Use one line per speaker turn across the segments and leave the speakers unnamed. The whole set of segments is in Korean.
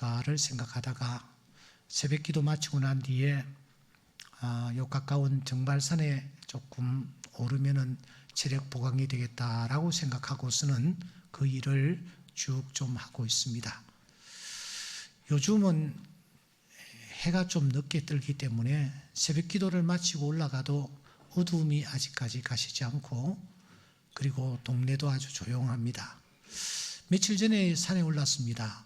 있을까를 생각하다가 새벽기도 마치고 난 뒤에 요 가까운 정발산에 조금 오르면은 체력 보강이 되겠다라고 생각하고서는 그 일을 쭉 좀 하고 있습니다. 요즘은 해가 좀 늦게 뜨기 때문에 새벽 기도를 마치고 올라가도 어두움이 아직까지 가시지 않고, 그리고 동네도 아주 조용합니다. 며칠 전에 산에 올랐습니다.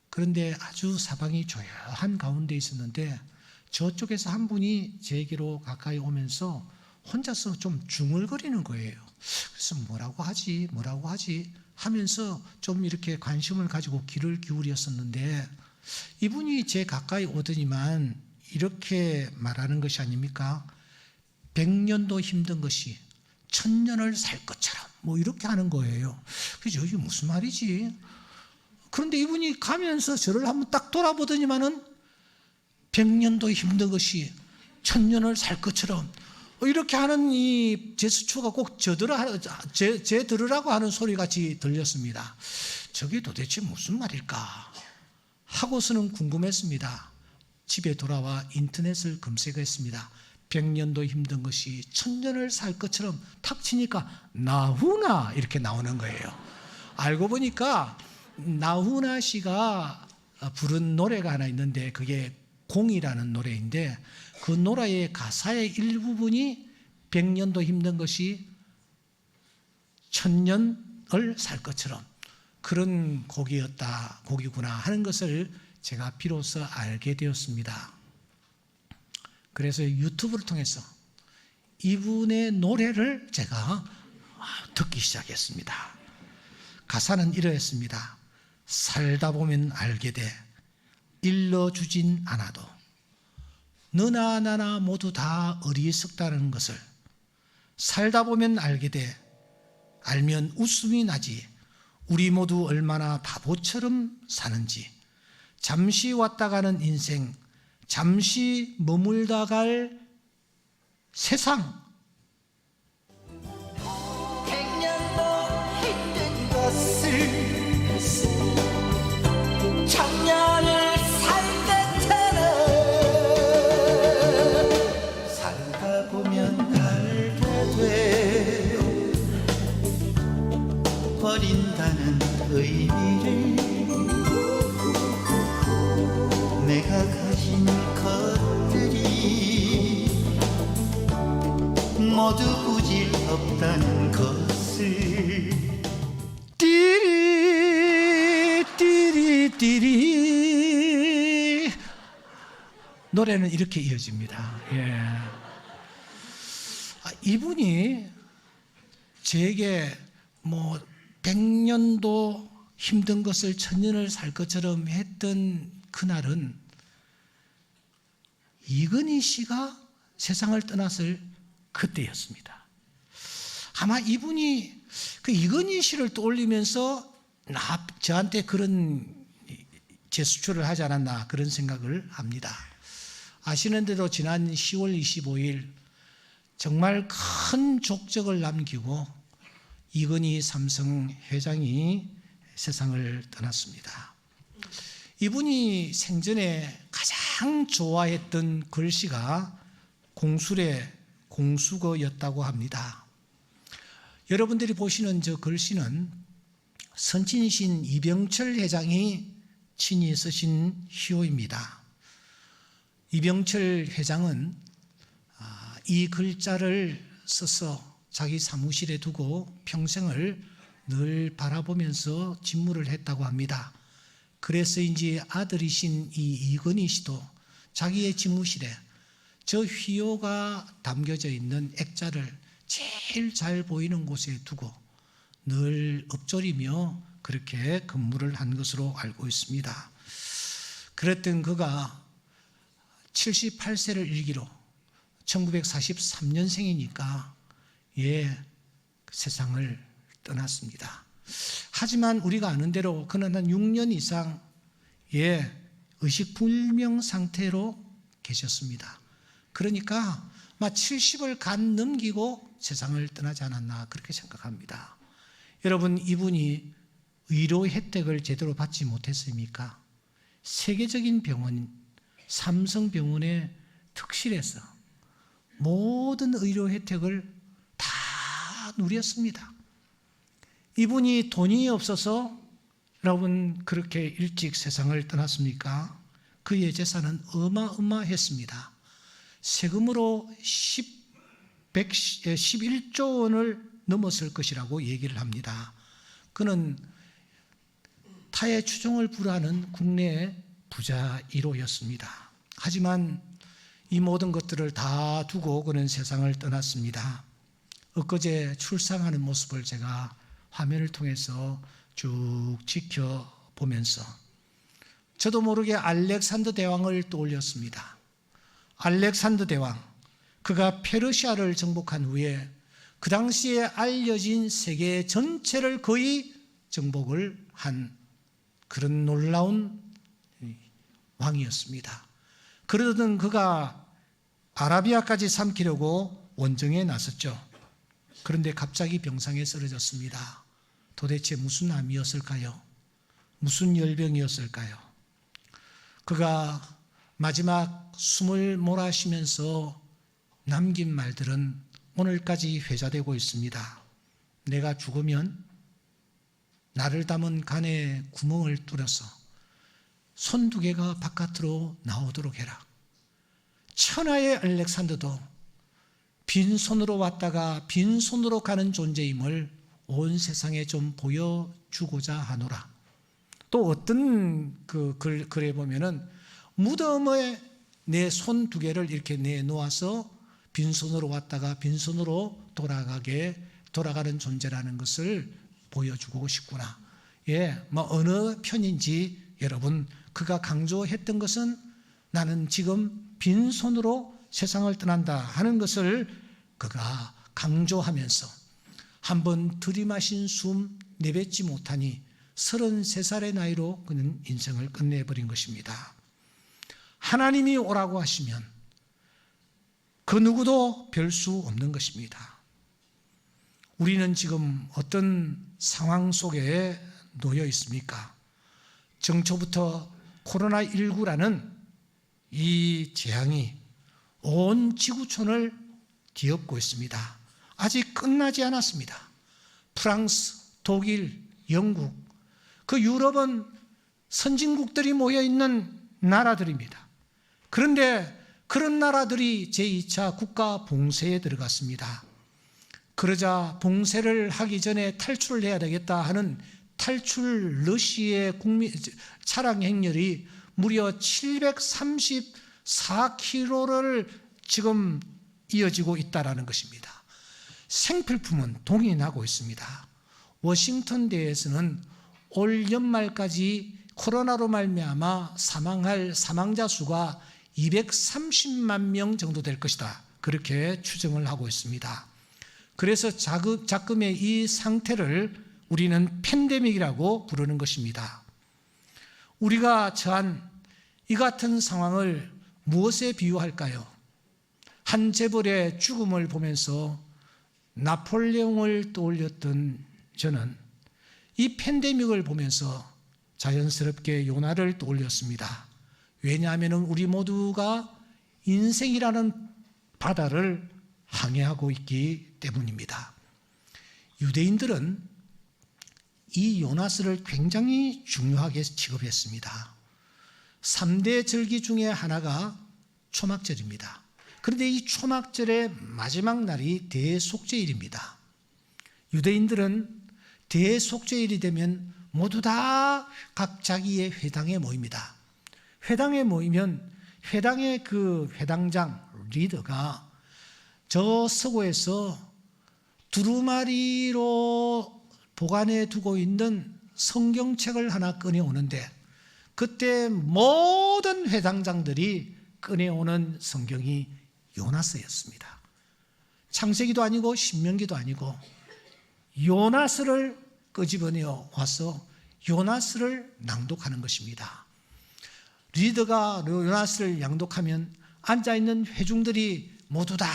그런데 아주 사방이 조용한 가운데 있었는데 저쪽에서 한 분이 제게로 가까이 오면서 혼자서 좀 중얼거리는 거예요. 그래서 뭐라고 하지 하면서 좀 이렇게 관심을 가지고 귀를 기울였었는데, 이분이 제 가까이 오더니만 이렇게 말하는 것이 아닙니까? 100년도 힘든 것이 1000년을 살 것처럼, 뭐 이렇게 하는 거예요. 그래서 이게 무슨 말이지? 그런데 이분이 가면서 저를 한번 딱 돌아보더니만은 100년도 힘든 것이 1000년을 살 것처럼 이렇게 하는 이 제스처가 꼭 제 들으라고 하는 소리 같이 들렸습니다. 저게 도대체 무슨 말일까 하고서는 궁금했습니다. 집에 돌아와 인터넷을 검색했습니다. 100년도 힘든 것이 1000년을 살 것처럼 탁 치니까 나훈아 이렇게 나오는 거예요. 알고 보니까 나훈아 씨가 부른 노래가 하나 있는데 그게 공이라는 노래인데, 그 노래의 가사의 일부분이 100년도 힘든 것이 1000년을 살 것처럼 그런 곡이구나 하는 것을 제가 비로소 알게 되었습니다. 그래서 유튜브를 통해서 이분의 노래를 제가 듣기 시작했습니다. 가사는 이러했습니다. 살다 보면 알게 돼 일러주진 않아도 너나 나나 모두 다 어리석다는 것을 살다 보면 알게 돼 알면 웃음이 나지 우리 모두 얼마나 바보처럼 사는지 잠시 왔다 가는 인생 잠시 머물다 갈 세상
100년도 힘든 것을 천년을 살 것처럼 살다 보면 알게 돼 버린다는 의미를 내가 가진 것들이 모두 부질없다는 것을
띠리 노래는 이렇게 이어집니다. 예. 이분이 제게 뭐 100년도 힘든 것을 1000년을 살 것처럼 했던 그날은 이건희 씨가 세상을 떠났을 그때였습니다. 아마 이분이 그 이건희 씨를 떠올리면서 저한테 그런 제스처를 하지 않았나 그런 생각을 합니다. 아시는 대로 지난 10월 25일 정말 큰 족적을 남기고 이건희 삼성 회장이 세상을 떠났습니다. 이분이 생전에 가장 좋아했던 글씨가 공술의 공수거였다고 합니다. 여러분들이 보시는 저 글씨는 선친이신 이병철 회장이 친히 쓰신 시호입니다. 이병철 회장은 이 글자를 써서 자기 사무실에 두고 평생을 늘 바라보면서 집무를 했다고 합니다. 그래서인지 아들이신 이 이건희 씨도 자기의 집무실에 저 휘호가 담겨져 있는 액자를 제일 잘 보이는 곳에 두고 늘 읊조리며 그렇게 근무를 한 것으로 알고 있습니다. 그랬던 그가 78세를 일기로 1943년생이니까 세상을 떠났습니다. 하지만 우리가 아는 대로 그는 한 6년 이상 의식불명 상태로 계셨습니다. 그러니까 70을 간 넘기고 세상을 떠나지 않았나 그렇게 생각합니다. 여러분, 이분이 의료 혜택을 제대로 받지 못했습니까? 세계적인 병원 삼성병원의 특실에서 모든 의료 혜택을 다 누렸습니다. 이분이 돈이 없어서 여러분 그렇게 일찍 세상을 떠났습니까? 그의 재산은 어마어마했습니다. 세금으로 11조 원을 넘었을 것이라고 얘기를 합니다. 그는 타의 추종을 불허하는 국내의 부자 1호였습니다. 하지만 이 모든 것들을 다 두고 그는 세상을 떠났습니다. 엊그제 출상하는 모습을 제가 화면을 통해서 쭉 지켜보면서 저도 모르게 알렉산더 대왕을 떠올렸습니다. 알렉산더 대왕, 그가 페르시아를 정복한 후에 그 당시에 알려진 세계 전체를 거의 정복을 한 그런 놀라운 왕이었습니다. 그러던 그가 아라비아까지 삼키려고 원정에 나섰죠. 그런데 갑자기 병상에 쓰러졌습니다. 도대체 무슨 암이었을까요? 무슨 열병이었을까요? 그가 마지막 숨을 몰아쉬면서 남긴 말들은 오늘까지 회자되고 있습니다. 내가 죽으면 나를 담은 간에 구멍을 뚫어서 손 2개가 바깥으로 나오도록 해라. 천하의 알렉산더도 빈손으로 왔다가 빈손으로 가는 존재임을 온 세상에 좀 보여주고자 하노라. 또 어떤 그 글에 보면은 무덤에 내 손 2개를 이렇게 내놓아서 빈손으로 왔다가 빈손으로 돌아가는 존재라는 것을 보여주고 싶구나. 예, 뭐 어느 편인지 여러분 그가 강조했던 것은 나는 지금 빈손으로 세상을 떠난다 하는 것을 그가 강조하면서 한번 들이마신 숨 내뱉지 못하니 33살의 나이로 그는 인생을 끝내버린 것입니다. 하나님이 오라고 하시면 그 누구도 별 수 없는 것입니다. 우리는 지금 어떤 상황 속에 놓여 있습니까? 정초부터 코로나19라는 이 재앙이 온 지구촌을 뒤엎고 있습니다. 아직 끝나지 않았습니다. 프랑스, 독일, 영국, 그 유럽은 선진국들이 모여있는 나라들입니다. 그런데 그런 나라들이 제2차 국가 봉쇄에 들어갔습니다. 그러자 봉쇄를 하기 전에 탈출을 해야 되겠다 하는 탈출 러시의 차량 행렬이 무려 734km를 지금 이어지고 있다는 것입니다. 생필품은 동이 나고 있습니다. 워싱턴 대에서는 올 연말까지 코로나로 말미암아 사망할 사망자 수가 230만 명 정도 될 것이다. 그렇게 추정을 하고 있습니다. 그래서 자금의 이 상태를 우리는 팬데믹이라고 부르는 것입니다. 우리가 처한 이 같은 상황을 무엇에 비유할까요? 한 재벌의 죽음을 보면서 나폴레옹을 떠올렸던 저는 이 팬데믹을 보면서 자연스럽게 요나를 떠올렸습니다. 왜냐하면 우리 모두가 인생이라는 바다를 항해하고 있기 때문입니다. 유대인들은 이 요나스를 굉장히 중요하게 취급했습니다. 3대 절기 중에 하나가 초막절입니다. 그런데 이 초막절의 마지막 날이 대속죄일입니다. 유대인들은 대속죄일이 되면 모두 다 각 자기의 회당에 모입니다. 회당에 모이면 회당의 그 회당장 리더가 저 서고에서 두루마리로 보관해 두고 있는 성경책을 하나 꺼내오는데 그때 모든 회당장들이 꺼내오는 성경이 요나스였습니다. 창세기도 아니고 신명기도 아니고 요나스를 끄집어내어 와서 요나스를 낭독하는 것입니다. 리더가 요나스를 낭독하면 앉아있는 회중들이 모두 다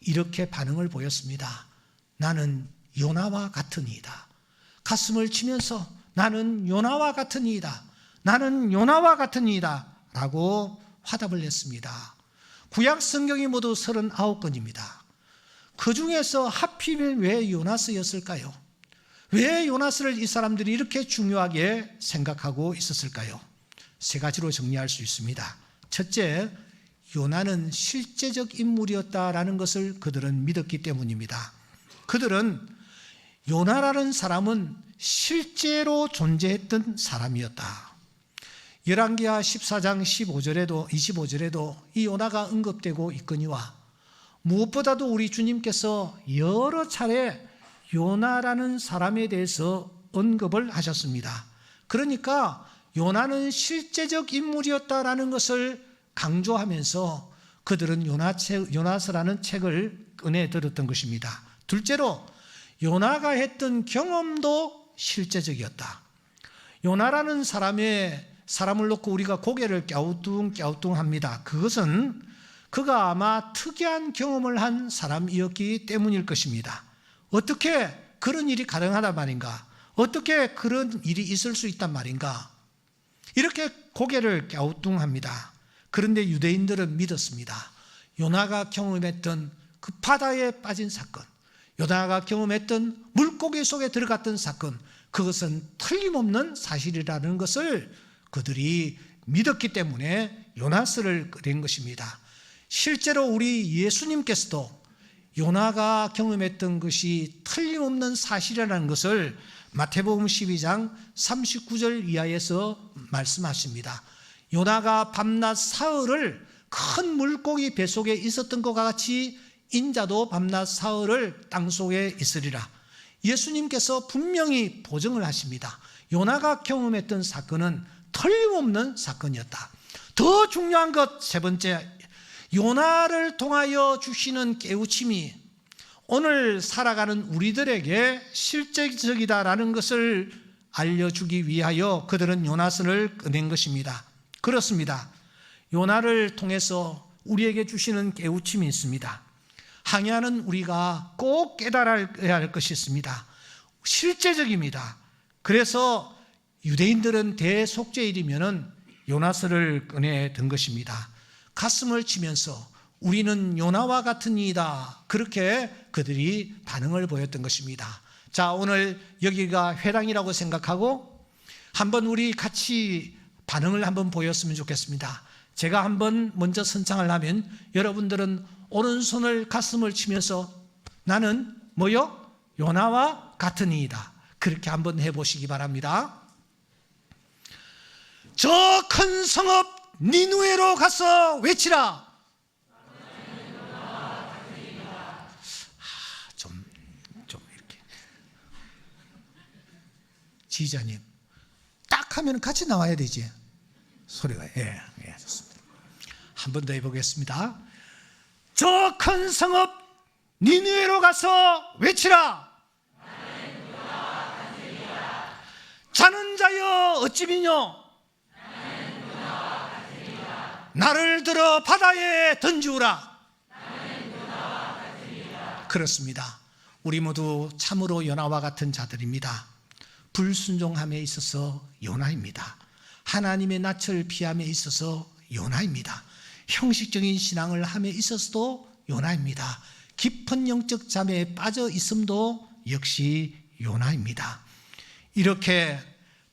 이렇게 반응을 보였습니다. 나는 요나와 같으니이다. 가슴을 치면서 나는 요나와 같으니이다. 나는 요나와 같으니이다 라고 화답을 했습니다. 구약 성경이 모두 39권입니다. 그 중에서 하필 왜 요나스였을까요? 왜 요나스를 이 사람들이 이렇게 중요하게 생각하고 있었을까요? 세 가지로 정리할 수 있습니다. 첫째, 요나는 실제적 인물이었다라는 것을 그들은 믿었기 때문입니다. 그들은 요나라는 사람은 실제로 존재했던 사람이었다. 열왕기하 14장 25절에도 이 요나가 언급되고 있거니와 무엇보다도 우리 주님께서 여러 차례 요나라는 사람에 대해서 언급을 하셨습니다. 그러니까 요나는 실제적 인물이었다라는 것을 강조하면서 그들은 요나서라는 책을 꺼내 들었던 것입니다. 둘째로 요나가 했던 경험도 실제적이었다. 요나라는 사람을 놓고 우리가 고개를 갸우뚱합니다. 그것은 그가 아마 특이한 경험을 한 사람이었기 때문일 것입니다. 어떻게 그런 일이 가능하단 말인가? 어떻게 그런 일이 있을 수 있단 말인가? 이렇게 고개를 갸우뚱합니다. 그런데 유대인들은 믿었습니다. 요나가 경험했던 그 바다에 빠진 사건, 요나가 경험했던 물고기 속에 들어갔던 사건, 그것은 틀림없는 사실이라는 것을 그들이 믿었기 때문에 요나스를 낸 것입니다. 실제로 우리 예수님께서도 요나가 경험했던 것이 틀림없는 사실이라는 것을 마태복음 12장 39절 이하에서 말씀하십니다. 요나가 밤낮 사흘을 큰 물고기 뱃속에 있었던 것과 같이 인자도 밤낮 사흘을 땅속에 있으리라. 예수님께서 분명히 보증을 하십니다. 요나가 경험했던 사건은 틀림없는 사건이었다. 더 중요한 것 세 번째, 요나를 통하여 주시는 깨우침이 오늘 살아가는 우리들에게 실제적이다라는 것을 알려주기 위하여 그들은 요나서를 꺼낸 것입니다. 그렇습니다. 요나를 통해서 우리에게 주시는 깨우침이 있습니다. 항해하는 우리가 꼭 깨달아야 할 것이 있습니다. 실제적입니다. 그래서 유대인들은 대속죄일이면은 요나서를 꺼내든 것입니다. 가슴을 치면서 우리는 요나와 같은 이다, 그렇게 그들이 반응을 보였던 것입니다. 자, 오늘 여기가 회당이라고 생각하고 한번 우리 같이 반응을 한번 보였으면 좋겠습니다. 제가 한번 먼저 선창을 하면 여러분들은 오른손을 가슴을 치면서 나는 뭐요? 요나와 같은 이이다, 그렇게 한번 해보시기 바랍니다. 저 큰 성읍 니누에로 가서 외치라. 좀 이렇게 지휘자님 딱 하면 같이 나와야 되지 소리가. 예, 좋습니다. 한 번 더 해보겠습니다. 저 큰 성읍 니누에로 가서 외치라. 자는 자여 어찌 미뇨? 나를 들어 바다에 던지우라. 그렇습니다. 우리 모두 참으로 요나와 같은 자들입니다. 불순종함에 있어서 요나입니다. 하나님의 낯을 피함에 있어서 요나입니다. 형식적인 신앙을 함에 있어서도 요나입니다. 깊은 영적 잠에 빠져 있음도 역시 요나입니다. 이렇게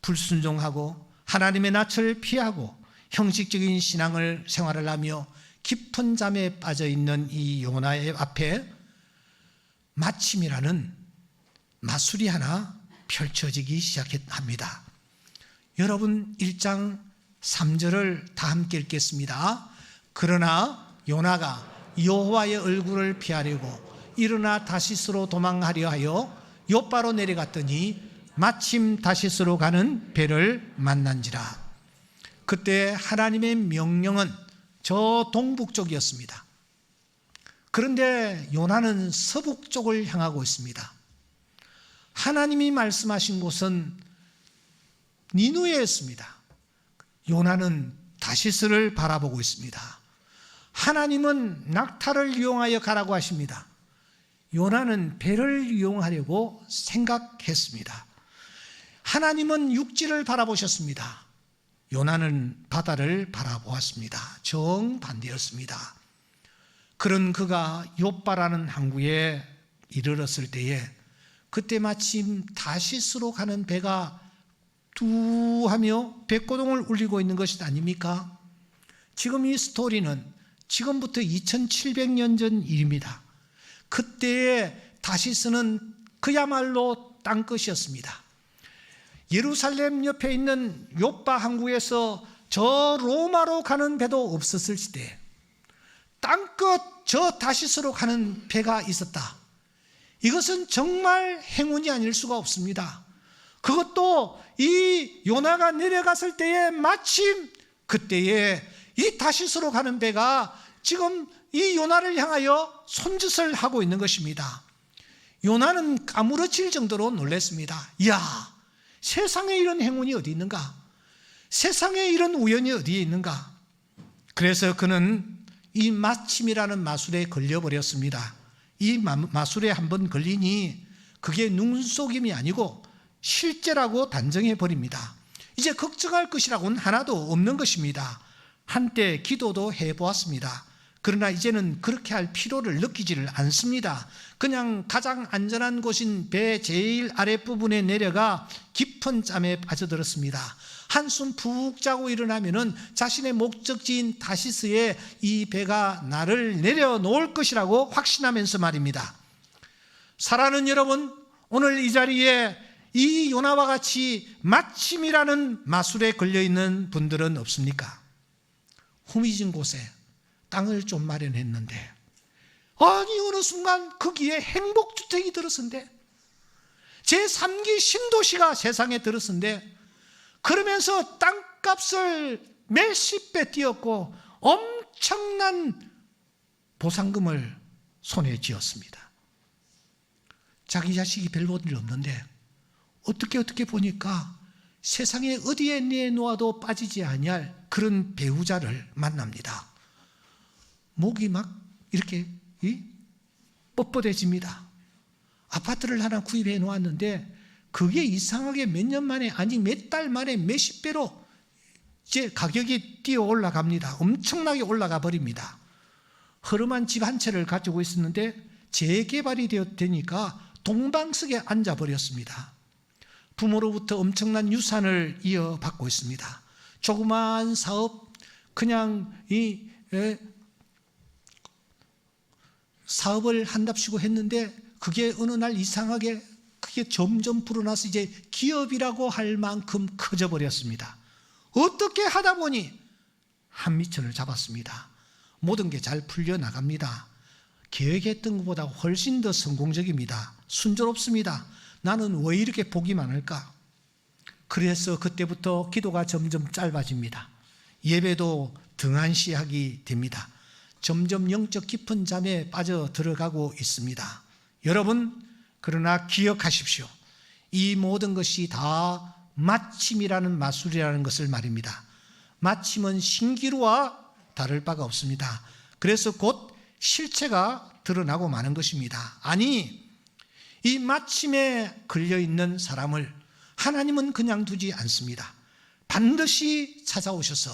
불순종하고 하나님의 낯을 피하고 형식적인 신앙을 생활을 하며 깊은 잠에 빠져 있는 이 요나의 앞에 마침이라는 마술이 하나 펼쳐지기 시작합니다. 여러분 1장 3절을 다 함께 읽겠습니다. 그러나 요나가 여호와의 얼굴을 피하려고 일어나 다시스로 도망하려 하여 요바로 내려갔더니 마침 다시스로 가는 배를 만난지라. 그때 하나님의 명령은 저 동북쪽이었습니다. 그런데 요나는 서북쪽을 향하고 있습니다. 하나님이 말씀하신 곳은 니누에였습니다. 요나는 다시스를 바라보고 있습니다. 하나님은 낙타를 이용하여 가라고 하십니다. 요나는 배를 이용하려고 생각했습니다. 하나님은 육지를 바라보셨습니다. 요나는 바다를 바라보았습니다. 정반대였습니다. 그런 그가 욥바라는 항구에 이르렀을 때에 그때 마침 다시스로 가는 배가 뚜하며 백고동을 울리고 있는 것이 아닙니까? 지금 이 스토리는 지금부터 2700년 전 일입니다. 그때의 다시스는 그야말로 땅끝이었습니다. 예루살렘 옆에 있는 욥바 항구에서 저 로마로 가는 배도 없었을 시대 땅끝 저 다시스로 가는 배가 있었다. 이것은 정말 행운이 아닐 수가 없습니다. 그것도 이 요나가 내려갔을 때에 마침 그때에 이 다시스로 가는 배가 지금 이 요나를 향하여 손짓을 하고 있는 것입니다. 요나는 까무러칠 정도로 놀랐습니다. 이야, 세상에 이런 행운이 어디 있는가? 세상에 이런 우연이 어디에 있는가? 그래서 그는 이 마침이라는 마술에 걸려버렸습니다. 이 마술에 한번 걸리니 그게 눈속임이 아니고 실제라고 단정해버립니다. 이제 걱정할 것이라고는 하나도 없는 것입니다. 한때 기도도 해보았습니다. 그러나 이제는 그렇게 할 필요를 느끼지를 않습니다. 그냥 가장 안전한 곳인 배 제일 아랫부분에 내려가 깊은 잠에 빠져들었습니다. 한숨 푹 자고 일어나면은 자신의 목적지인 다시스에 이 배가 나를 내려놓을 것이라고 확신하면서 말입니다. 사랑하는 여러분, 오늘 이 자리에 이 요나와 같이 마침이라는 마술에 걸려있는 분들은 없습니까? 후미진 곳에 땅을 좀 마련했는데 아니 어느 순간 거기에 행복주택이 들었는데 제3기 신도시가 세상에 들었는데 그러면서 땅값을 몇십 배 띄었고 엄청난 보상금을 손에 쥐었습니다. 자기 자식이 별 볼 일 없는데 어떻게 보니까 세상에 어디에 내놓아도 빠지지 아니할 그런 배우자를 만납니다. 목이 막 이렇게 뻣뻣해집니다. 아파트를 하나 구입해 놓았는데 그게 이상하게 몇 년 만에 아니 몇 달 만에 몇십 배로 이제 가격이 뛰어 올라갑니다. 엄청나게 올라가 버립니다. 허름한 집 한 채를 가지고 있었는데 재개발이 되니까 동방석에 앉아 버렸습니다. 부모로부터 엄청난 유산을 이어받고 있습니다. 조그마한 사업 그냥 사업을 한답시고 했는데 그게 어느 날 이상하게 그게 점점 불어나서 이제 기업이라고 할 만큼 커져 버렸습니다. 어떻게 하다 보니 한미천을 잡았습니다. 모든 게 잘 풀려나갑니다. 계획했던 것보다 훨씬 더 성공적입니다. 순조롭습니다. 나는 왜 이렇게 복이 많을까? 그래서 그때부터 기도가 점점 짧아집니다. 예배도 등한시하게 됩니다. 점점 영적 깊은 잠에 빠져 들어가고 있습니다. 여러분, 그러나 기억하십시오. 이 모든 것이 다 마침이라는 마술이라는 것을 말입니다. 마침은 신기루와 다를 바가 없습니다. 그래서 곧 실체가 드러나고 마는 것입니다. 아니, 이 마침에 걸려있는 사람을 하나님은 그냥 두지 않습니다. 반드시 찾아오셔서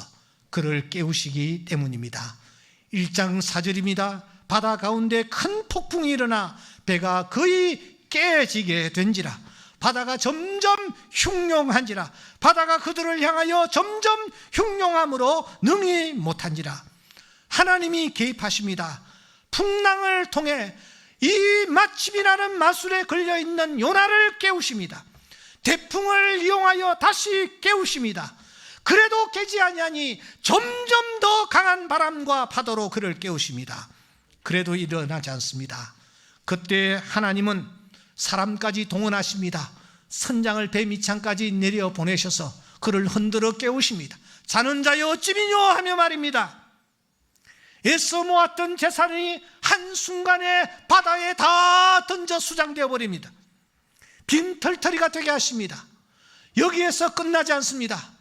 그를 깨우시기 때문입니다. 1장 4절입니다. 바다 가운데 큰 폭풍이 일어나 배가 거의 깨지게 된지라. 바다가 점점 흉룡한지라. 바다가 그들을 향하여 점점 흉룡함으로 능히 못한지라. 하나님이 개입하십니다. 풍랑을 통해 이 마침이라는 마술에 걸려있는 요나를 깨우십니다. 대풍을 이용하여 다시 깨우십니다. 그래도 깨지 아니하니 점점 더 강한 바람과 파도로 그를 깨우십니다. 그래도 일어나지 않습니다. 그때 하나님은 사람까지 동원하십니다. 선장을 배 밑창까지 내려보내셔서 그를 흔들어 깨우십니다. 자는 자여 어찌미뇨 하며 말입니다. 애써 모았던 재산이 한순간에 바다에 다 던져 수장되어 버립니다. 빈털터리가 되게 하십니다. 여기에서 끝나지 않습니다.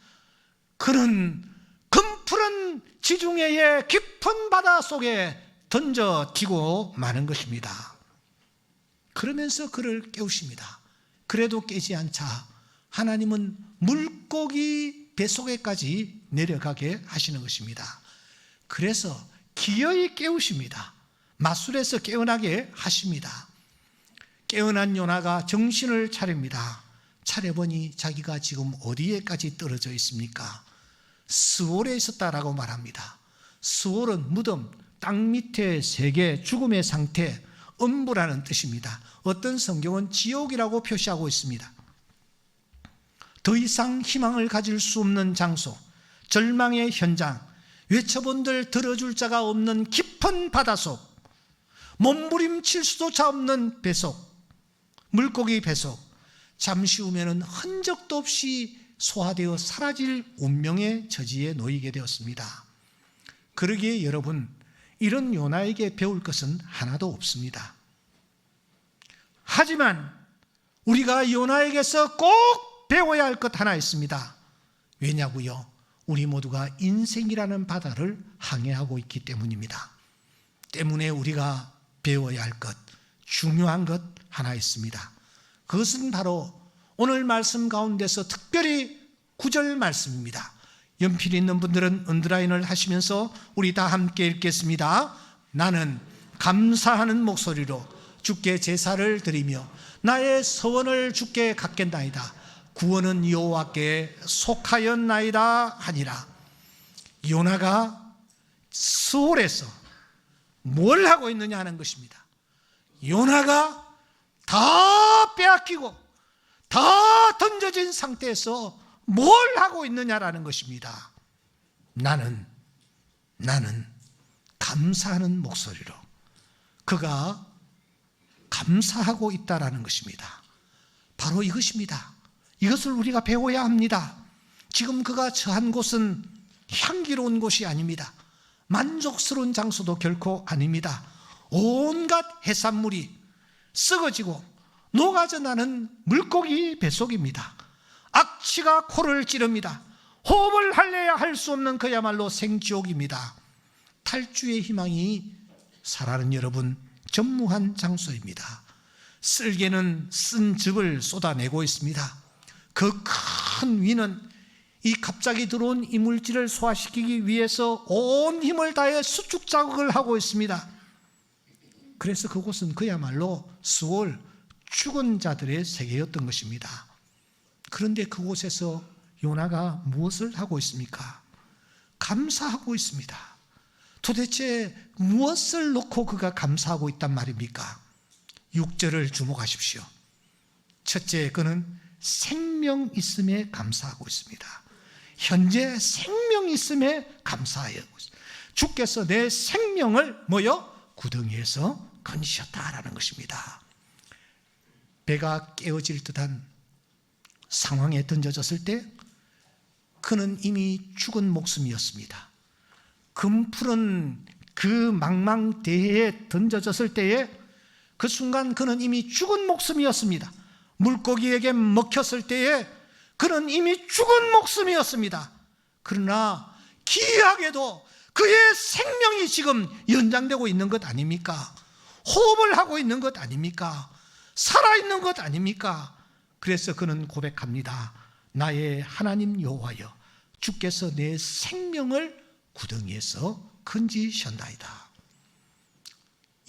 그는 금푸른 지중해의 깊은 바다 속에 던져지고 마는 것입니다. 그러면서 그를 깨우십니다. 그래도 깨지 않자 하나님은 물고기 뱃속에까지 내려가게 하시는 것입니다. 그래서 기어이 깨우십니다. 맞술에서 깨어나게 하십니다. 깨어난 요나가 정신을 차립니다. 차려보니 자기가 지금 어디에까지 떨어져 있습니까? 스올에 있었다라고 말합니다. 스올은 무덤, 땅 밑에 세계, 죽음의 상태, 음부라는 뜻입니다. 어떤 성경은 지옥이라고 표시하고 있습니다. 더 이상 희망을 가질 수 없는 장소, 절망의 현장, 외쳐본들 들어줄 자가 없는 깊은 바다속, 몸부림칠 수조차 없는 배속, 물고기 배속, 잠시 후면은 흔적도 없이 소화되어 사라질 운명의 저지에 놓이게 되었습니다. 그러기에 여러분, 이런 요나에게 배울 것은 하나도 없습니다. 하지만 우리가 요나에게서 꼭 배워야 할 것 하나 있습니다. 왜냐고요? 우리 모두가 인생이라는 바다를 항해하고 있기 때문입니다. 때문에 우리가 배워야 할 것, 중요한 것 하나 있습니다. 그것은 바로 오늘 말씀 가운데서 특별히 9절 말씀입니다. 연필 있는 분들은 언더라인을 하시면서 우리 다 함께 읽겠습니다. 나는 감사하는 목소리로 주께 제사를 드리며 나의 서원을 주께 갖겠나이다. 구원은 여호와께 속하였나이다 하니라. 요나가 스올에서 뭘 하고 있느냐 하는 것입니다. 요나가 다 빼앗기고 다 던져진 상태에서 뭘 하고 있느냐라는 것입니다. 나는 감사하는 목소리로 그가 감사하고 있다라는 것입니다. 바로 이것입니다. 이것을 우리가 배워야 합니다. 지금 그가 처한 곳은 향기로운 곳이 아닙니다. 만족스러운 장소도 결코 아닙니다. 온갖 해산물이 썩어지고 녹아져 나는 물고기 뱃속입니다. 악취가 코를 찌릅니다. 호흡을 할래야 할 수 없는 그야말로 생지옥입니다. 탈주의 희망이 살아는 여러분 전무한 장소입니다. 쓸개는 쓴 즙을 쏟아내고 있습니다. 그 큰 위는 이 갑자기 들어온 이물질을 소화시키기 위해서 온 힘을 다해 수축 작업을 하고 있습니다. 그래서 그곳은 그야말로 스올, 죽은 자들의 세계였던 것입니다. 그런데 그곳에서 요나가 무엇을 하고 있습니까? 감사하고 있습니다. 도대체 무엇을 놓고 그가 감사하고 있단 말입니까? 6절을 주목하십시오. 첫째, 그는 생명 있음에 감사하고 있습니다. 현재 생명 있음에 감사하고 있습니다. 주께서 내 생명을 구덩이에서 건지셨다라는 것입니다. 배가 깨어질 듯한 상황에 던져졌을 때 그는 이미 죽은 목숨이었습니다. 금푸른 그 망망대해에 던져졌을 때에 그 순간 그는 이미 죽은 목숨이었습니다. 물고기에게 먹혔을 때에 그는 이미 죽은 목숨이었습니다. 그러나 기이하게도 그의 생명이 지금 연장되고 있는 것 아닙니까? 호흡을 하고 있는 것 아닙니까? 살아있는 것 아닙니까? 그래서 그는 고백합니다. 나의 하나님 여호와여, 주께서 내 생명을 구덩이에서 건지셨나이다.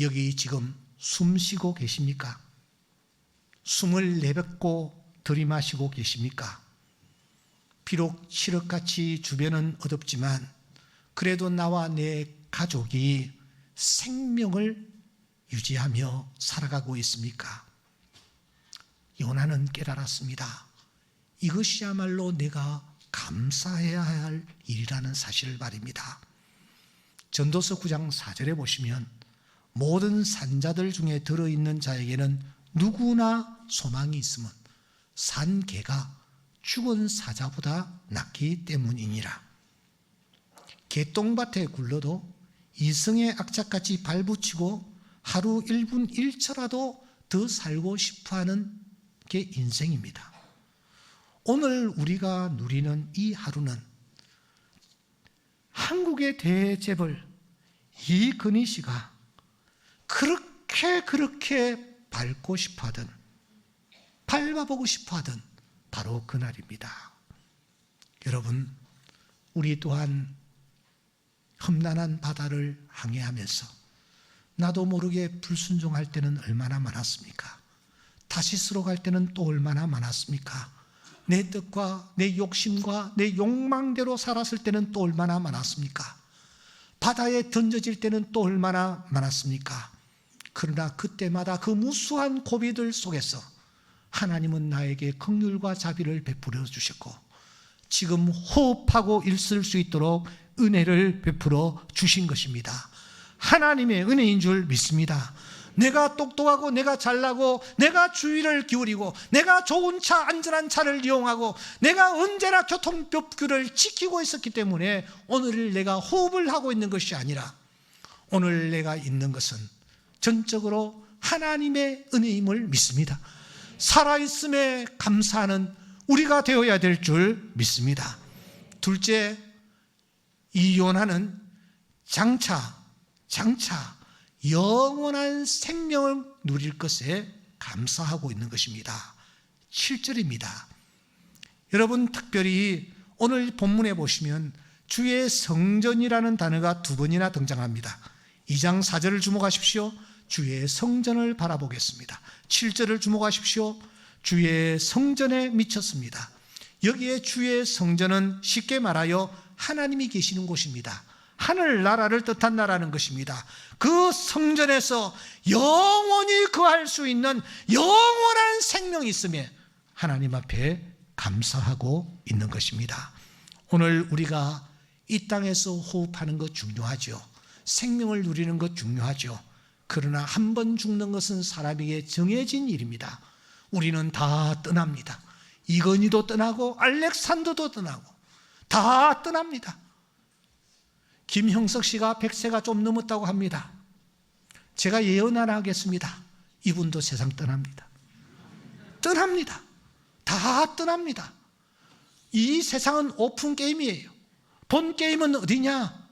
여기 지금 숨 쉬고 계십니까? 숨을 내뱉고 들이마시고 계십니까? 비록 칠흑같이 주변은 어둡지만 그래도 나와 내 가족이 생명을 유지하며 살아가고 있습니까? 요나는 깨달았습니다. 이것이야말로 내가 감사해야 할 일이라는 사실을 말입니다. 전도서 9장 4절에 보시면 모든 산자들 중에 들어있는 자에게는 누구나 소망이 있으면 산 개가 죽은 사자보다 낫기 때문이니라. 개똥밭에 굴러도 이승의 악착같이 발붙이고 하루 1분 1초라도 더 살고 싶어하는 게 인생입니다. 오늘 우리가 누리는 이 하루는 한국의 대재벌 이건희 씨가 그렇게 밟고 싶어하던 밟아보고 싶어하던 바로 그날입니다. 여러분, 우리 또한 험난한 바다를 항해하면서 나도 모르게 불순종할 때는 얼마나 많았습니까? 다시스로 갈 때는 또 얼마나 많았습니까? 내 뜻과 내 욕심과 내 욕망대로 살았을 때는 또 얼마나 많았습니까? 바다에 던져질 때는 또 얼마나 많았습니까? 그러나 그때마다 그 무수한 고비들 속에서 하나님은 나에게 긍휼과 자비를 베풀어 주셨고 지금 호흡하고 있을 수 있도록 은혜를 베풀어 주신 것입니다. 하나님의 은혜인 줄 믿습니다. 내가 똑똑하고 내가 잘나고 내가 주의를 기울이고 내가 좋은 차, 안전한 차를 이용하고 내가 언제나 교통법규를 지키고 있었기 때문에 오늘 내가 호흡을 하고 있는 것이 아니라 오늘 내가 있는 것은 전적으로 하나님의 은혜임을 믿습니다. 살아있음에 감사하는 우리가 되어야 될 줄 믿습니다. 둘째, 이 요나는 장차 영원한 생명을 누릴 것에 감사하고 있는 것입니다. 7절입니다. 여러분, 특별히 오늘 본문에 보시면 주의 성전이라는 단어가 2번이나 등장합니다. 2장 4절을 주목하십시오. 주의 성전을 바라보겠습니다. 7절을 주목하십시오. 주의 성전에 미쳤습니다. 여기에 주의 성전은 쉽게 말하여 하나님이 계시는 곳입니다. 하늘나라를 뜻한 나라는 것입니다. 그 성전에서 영원히 거할 수 있는 영원한 생명이 있음에 하나님 앞에 감사하고 있는 것입니다. 오늘 우리가 이 땅에서 호흡하는 것 중요하죠. 생명을 누리는 것 중요하죠. 그러나 한 번 죽는 것은 사람에게 정해진 일입니다. 우리는 다 떠납니다. 이건희도 떠나고 알렉산더도 떠나고 다 떠납니다. 김형석 씨가 100세가 좀 넘었다고 합니다. 제가 예언 하나 하겠습니다. 이분도 세상 떠납니다. 떠납니다. 다 떠납니다. 이 세상은 오픈 게임이에요. 본 게임은 어디냐?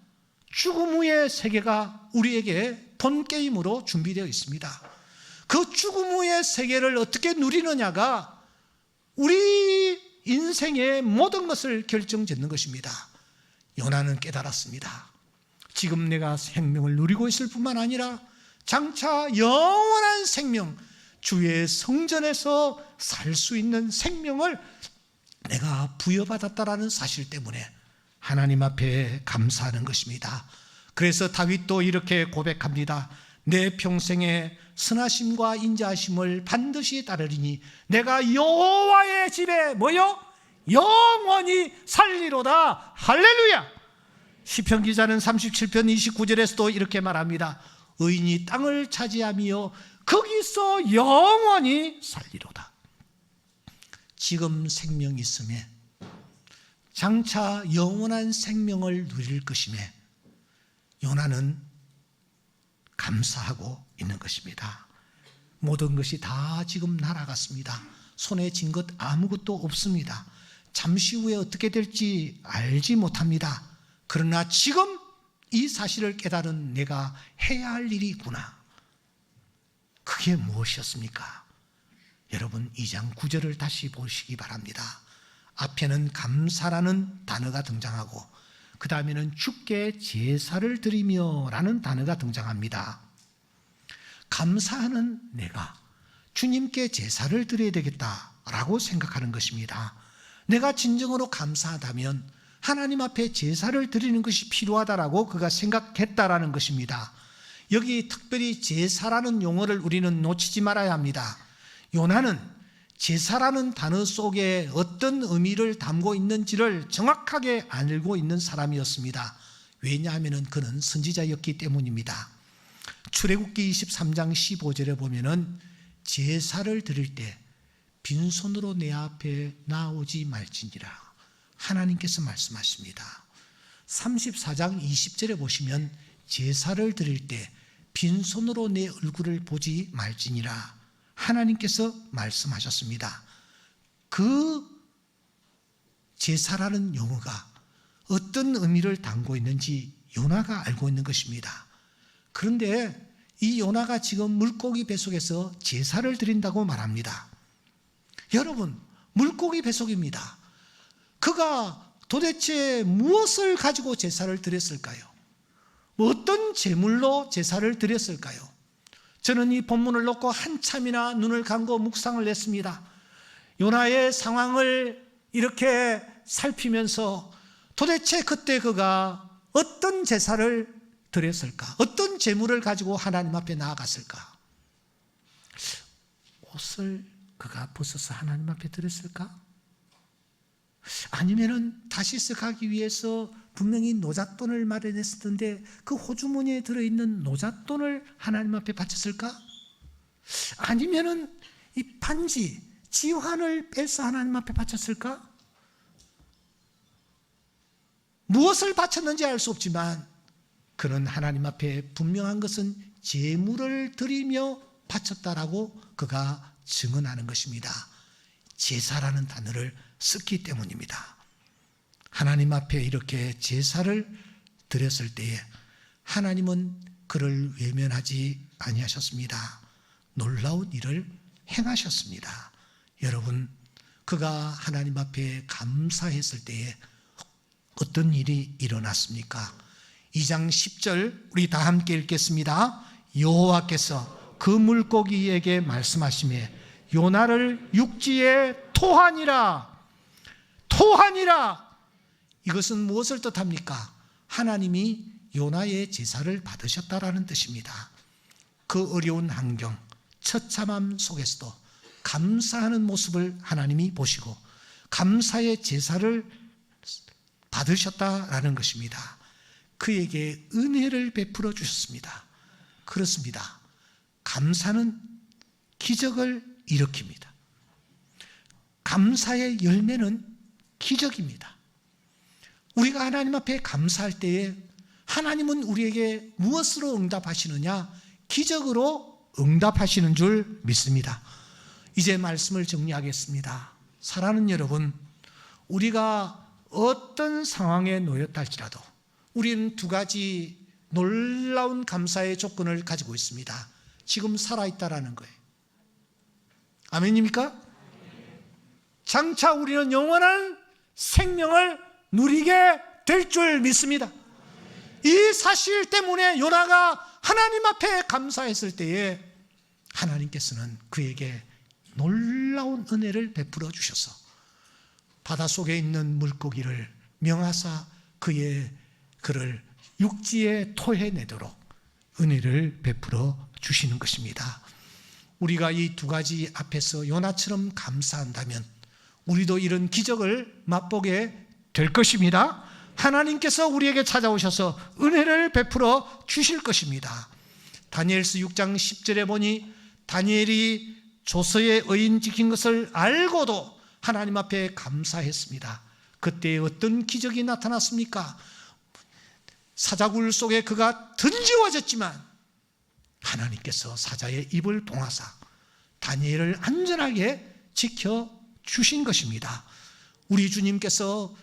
죽음 후의 세계가 우리에게 본 게임으로 준비되어 있습니다. 그 죽음 후의 세계를 어떻게 누리느냐가 우리 인생의 모든 것을 결정짓는 것입니다. 요나는 깨달았습니다. 지금 내가 생명을 누리고 있을 뿐만 아니라 장차 영원한 생명, 주의 성전에서 살 수 있는 생명을 내가 부여받았다라는 사실 때문에 하나님 앞에 감사하는 것입니다. 그래서 다윗도 이렇게 고백합니다. 내 평생에 선하심과 인자하심을 반드시 따르리니 내가 여호와의 집에 뭐요? 영원히 살리로다. 할렐루야. 시편 기자는 37편 29절에서도 이렇게 말합니다. 의인이 땅을 차지하며 거기서 영원히 살리로다. 지금 생명이 있음에 장차 영원한 생명을 누릴 것임에 요나는 감사하고 있는 것입니다. 모든 것이 다 지금 날아갔습니다. 손에 쥔 것 아무것도 없습니다. 잠시 후에 어떻게 될지 알지 못합니다. 그러나 지금 이 사실을 깨달은 내가 해야 할 일이 있구나. 그게 무엇이었습니까? 여러분 2장 9절을 다시 보시기 바랍니다. 앞에는 감사라는 단어가 등장하고 그 다음에는 주께 제사를 드리며 라는 단어가 등장합니다. 감사하는 내가 주님께 제사를 드려야 되겠다라고 생각하는 것입니다. 내가 진정으로 감사하다면 하나님 앞에 제사를 드리는 것이 필요하다라고 그가 생각했다라는 것입니다. 여기 특별히 제사라는 용어를 우리는 놓치지 말아야 합니다. 요나는 제사라는 단어 속에 어떤 의미를 담고 있는지를 정확하게 알고 있는 사람이었습니다. 왜냐하면 그는 선지자였기 때문입니다. 출애굽기 23장 15절에 보면은 제사를 드릴 때 빈손으로 내 앞에 나오지 말지니라 하나님께서 말씀하십니다. 34장 20절에 보시면 제사를 드릴 때 빈손으로 내 얼굴을 보지 말지니라 하나님께서 말씀하셨습니다. 그 제사라는 용어가 어떤 의미를 담고 있는지 요나가 알고 있는 것입니다. 그런데 이 요나가 지금 물고기 뱃속에서 제사를 드린다고 말합니다. 여러분, 물고기 뱃속입니다. 그가 도대체 무엇을 가지고 제사를 드렸을까요? 어떤 제물로 제사를 드렸을까요? 저는 이 본문을 놓고 한참이나 눈을 감고 묵상을 했습니다. 요나의 상황을 이렇게 살피면서 도대체 그때 그가 어떤 제사를 드렸을까? 어떤 제물을 가지고 하나님 앞에 나아갔을까? 옷을 그가 벗어서 하나님 앞에 드렸을까? 아니면은 다시스 가기 위해서 분명히 노잣돈을 마련했을 텐데 그 호주머니에 들어있는 노잣돈을 하나님 앞에 바쳤을까? 아니면은 이 반지, 지환을 빼서 하나님 앞에 바쳤을까? 무엇을 바쳤는지 알 수 없지만 그는 하나님 앞에 분명한 것은 제물을 드리며 바쳤다라고 그가 증언하는 것입니다. 제사라는 단어를 썼기 때문입니다. 하나님 앞에 이렇게 제사를 드렸을 때에 하나님은 그를 외면하지 아니하셨습니다. 놀라운 일을 행하셨습니다. 여러분, 그가 하나님 앞에 감사했을 때에 어떤 일이 일어났습니까? 2장 10절 우리 다 함께 읽겠습니다. 여호와께서 그 물고기에게 말씀하시매 요나를 육지에 토하니라. 이것은 무엇을 뜻합니까? 하나님이 요나의 제사를 받으셨다라는 뜻입니다. 그 어려운 환경, 처참함 속에서도 감사하는 모습을 하나님이 보시고 감사의 제사를 받으셨다라는 것입니다. 그에게 은혜를 베풀어 주셨습니다. 그렇습니다. 감사는 기적을 일으킵니다. 감사의 열매는 기적입니다. 우리가 하나님 앞에 감사할 때에 하나님은 우리에게 무엇으로 응답하시느냐? 기적으로 응답하시는 줄 믿습니다. 이제 말씀을 정리하겠습니다. 사랑하는 여러분, 우리가 어떤 상황에 놓였다 할지라도 우리는 두 가지 놀라운 감사의 조건을 가지고 있습니다. 지금 살아있다라는 거예요. 아멘입니까? 장차 우리는 영원한 생명을 누리게 될 줄 믿습니다. 이 사실 때문에 요나가 하나님 앞에 감사했을 때에 하나님께서는 그에게 놀라운 은혜를 베풀어 주셔서 바닷속에 있는 물고기를 명하사 그를 육지에 토해내도록 은혜를 베풀어 주시는 것입니다. 우리가 이 두 가지 앞에서 요나처럼 감사한다면 우리도 이런 기적을 맛보게 될 것입니다. 하나님께서 우리에게 찾아오셔서 은혜를 베풀어 주실 것입니다. 다니엘서 6장 10절에 보니 다니엘이 조서의 의인 지킨 것을 알고도 하나님 앞에 감사했습니다. 그때 어떤 기적이 나타났습니까? 사자굴 속에 그가 던지워졌지만 하나님께서 사자의 입을 봉하사 다니엘을 안전하게 지켜주신 것입니다. 우리 주님께서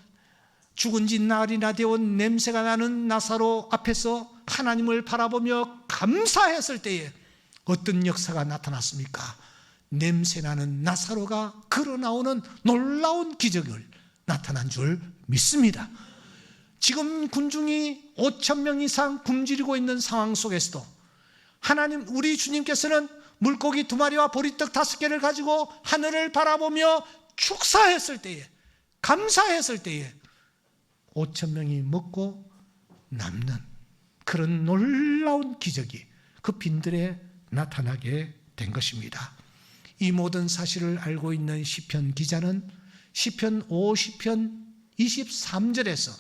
죽은 지 날이나 되온 냄새가 나는 나사로 앞에서 하나님을 바라보며 감사했을 때에 어떤 역사가 나타났습니까? 냄새나는 나사로가 걸어나오는 놀라운 기적을 나타난 줄 믿습니다. 지금 군중이 5,000명 이상 굶주리고 있는 상황 속에서도 하나님, 우리 주님께서는 물고기 2마리와 보리떡 5개를 가지고 하늘을 바라보며 축사했을 때에, 감사했을 때에 5,000명이 먹고 남는 그런 놀라운 기적이 그 빈들에 나타나게 된 것입니다. 이 모든 사실을 알고 있는 시편 기자는 시편 50편 23절에서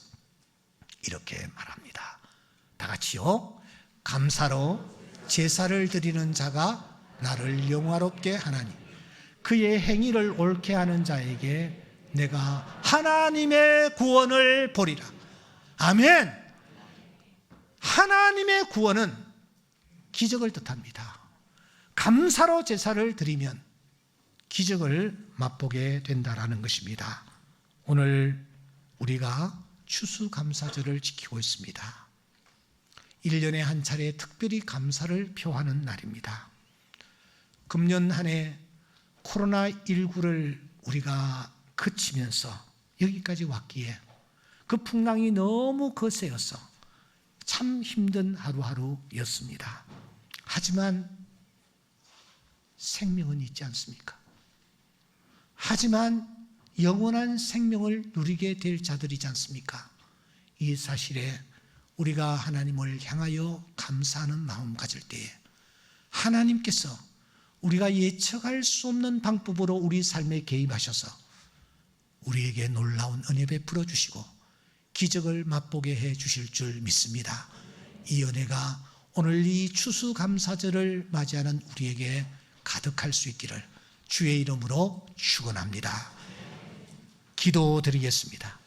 이렇게 말합니다. 다 같이요. 감사로 제사를 드리는 자가 나를 영화롭게 하나니 그의 행위를 옳게 하는 자에게 내가 하나님의 구원을 보리라. 아멘. 하나님의 구원은 기적을 뜻합니다. 감사로 제사를 드리면 기적을 맛보게 된다라는 것입니다. 오늘 우리가 추수감사절을 지키고 있습니다. 1년에 한 차례 특별히 감사를 표하는 날입니다. 금년 한 해 코로나19를 우리가 그치면서 여기까지 왔기에 그 풍랑이 너무 거세어서 참 힘든 하루하루였습니다. 하지만 생명은 있지 않습니까? 하지만 영원한 생명을 누리게 될 자들이지 않습니까? 이 사실에 우리가 하나님을 향하여 감사하는 마음 가질 때에 하나님께서 우리가 예측할 수 없는 방법으로 우리 삶에 개입하셔서 우리에게 놀라운 은혜 베풀어 주시고 기적을 맛보게 해 주실 줄 믿습니다. 이 은혜가 오늘 이 추수감사절을 맞이하는 우리에게 가득할 수 있기를 주의 이름으로 축원합니다. 기도드리겠습니다.